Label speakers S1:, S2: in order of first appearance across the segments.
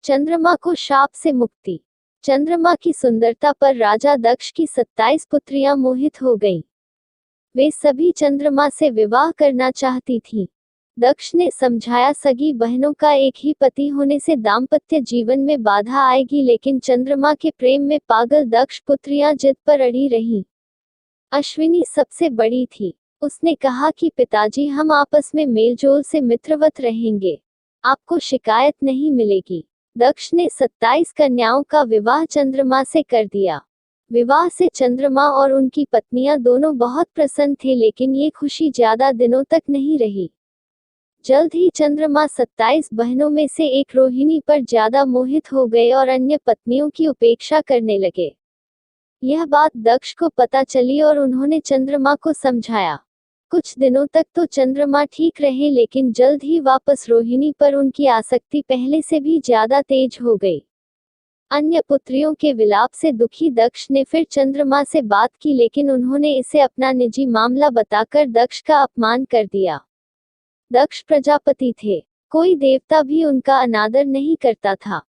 S1: चंद्रमा को शाप से मुक्ति। चंद्रमा की सुंदरता पर राजा दक्ष की 27 पुत्रियां मोहित हो गईं। वे सभी चंद्रमा से विवाह करना चाहती थीं। दक्ष ने समझाया सगी बहनों का एक ही पति होने से दाम्पत्य जीवन में बाधा आएगी, लेकिन चंद्रमा के प्रेम में पागल दक्ष पुत्रियां जिद पर अड़ी रहीं। अश्विनी सबसे बड़ी थी। उसने कहा कि पिताजी, हम आपस में मेलजोल से मित्रवत रहेंगे, आपको शिकायत नहीं मिलेगी। दक्ष ने 27 कन्याओं का विवाह चंद्रमा से कर दिया। विवाह से चंद्रमा और उनकी पत्नियां दोनों बहुत प्रसन्न थे, लेकिन ये खुशी ज्यादा दिनों तक नहीं रही। जल्द ही चंद्रमा 27 बहनों में से एक रोहिणी पर ज्यादा मोहित हो गए और अन्य पत्नियों की उपेक्षा करने लगे। यह बात दक्ष को पता चली और उन्होंने चंद्रमा को समझाया। कुछ दिनों तक तो चंद्रमा ठीक रहे, लेकिन जल्द ही वापस रोहिणी पर उनकी आसक्ति पहले से भी ज्यादा तेज हो गई। अन्य पुत्रियों के विलाप से दुखी दक्ष ने फिर चंद्रमा से बात की, लेकिन उन्होंने इसे अपना निजी मामला बताकर दक्ष का अपमान कर दिया। दक्ष प्रजापति थे, कोई देवता भी उनका अनादर नहीं करता था।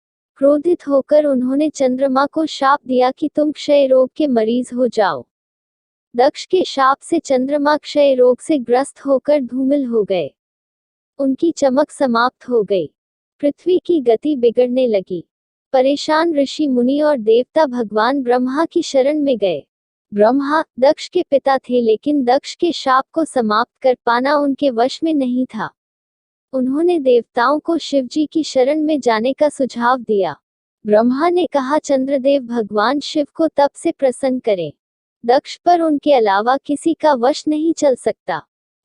S1: क्रोधित होकर उन्होंने चंद्रमा को शाप दिया कि तुम क्षय रोग के मरीज हो जाओ। दक्ष के शाप से चंद्रमा क्षय रोग से ग्रस्त होकर धूमिल हो गए। उनकी चमक समाप्त हो गई। पृथ्वी की गति बिगड़ने लगी। परेशान ऋषि मुनि और देवता भगवान ब्रह्मा की शरण में गए। ब्रह्मा दक्ष के पिता थे, लेकिन दक्ष के शाप को समाप्त कर पाना उनके वश में नहीं था। उन्होंने देवताओं को शिवजी की शरण में जाने का सुझाव दिया। ब्रह्मा ने कहा, चंद्रदेव भगवान शिव को तप से प्रसन्न करें। दक्ष पर उनके अलावा किसी का वश नहीं चल सकता।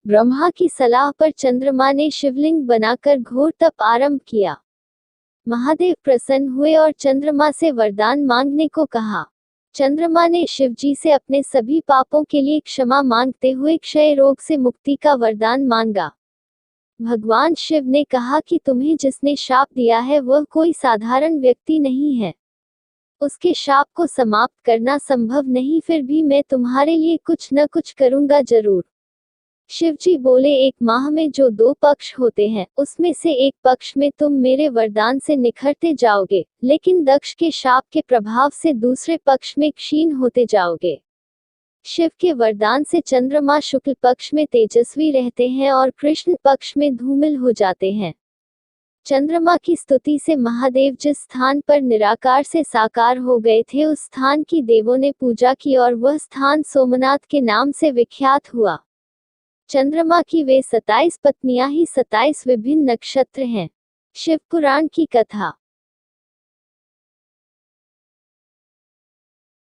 S1: ब्रह्मा की सलाह पर चंद्रमा ने शिवलिंग बनाकर घोर तप आरंभ किया। महादेव प्रसन्न हुए और चंद्रमा से वरदान मांगने को कहा। चंद्रमा ने शिवजी से अपने सभी पापों के लिए क्षमा मांगते हुए क्षय रोग से मुक्ति का वरदान मांगा। भगवान शिव ने कहा कि तुम्हें जिसने शाप दिया है वह कोई साधारण व्यक्ति नहीं है। उसके शाप को समाप्त करना संभव नहीं, फिर भी मैं तुम्हारे लिए कुछ न कुछ करूंगा जरूर। शिवजी बोले, एक माह में जो 2 पक्ष होते हैं, उसमें से एक पक्ष में तुम मेरे वरदान से निखरते जाओगे, लेकिन दक्ष के शाप के प्रभाव से दूसरे पक्ष में क्षीण होते जाओगे। शिव के वरदान से चंद्रमा शुक्ल पक्ष में तेजस्वी रहते हैं और कृष्ण पक्ष में धूमिल हो जाते हैं। चंद्रमा की स्तुति से महादेव जिस स्थान पर निराकार से साकार हो गए थे, उस स्थान की देवों ने पूजा की और वह स्थान सोमनाथ के नाम से विख्यात हुआ। चंद्रमा की वे 27 पत्नियां ही 27 विभिन्न नक्षत्र हैं। शिव पुराण की कथा।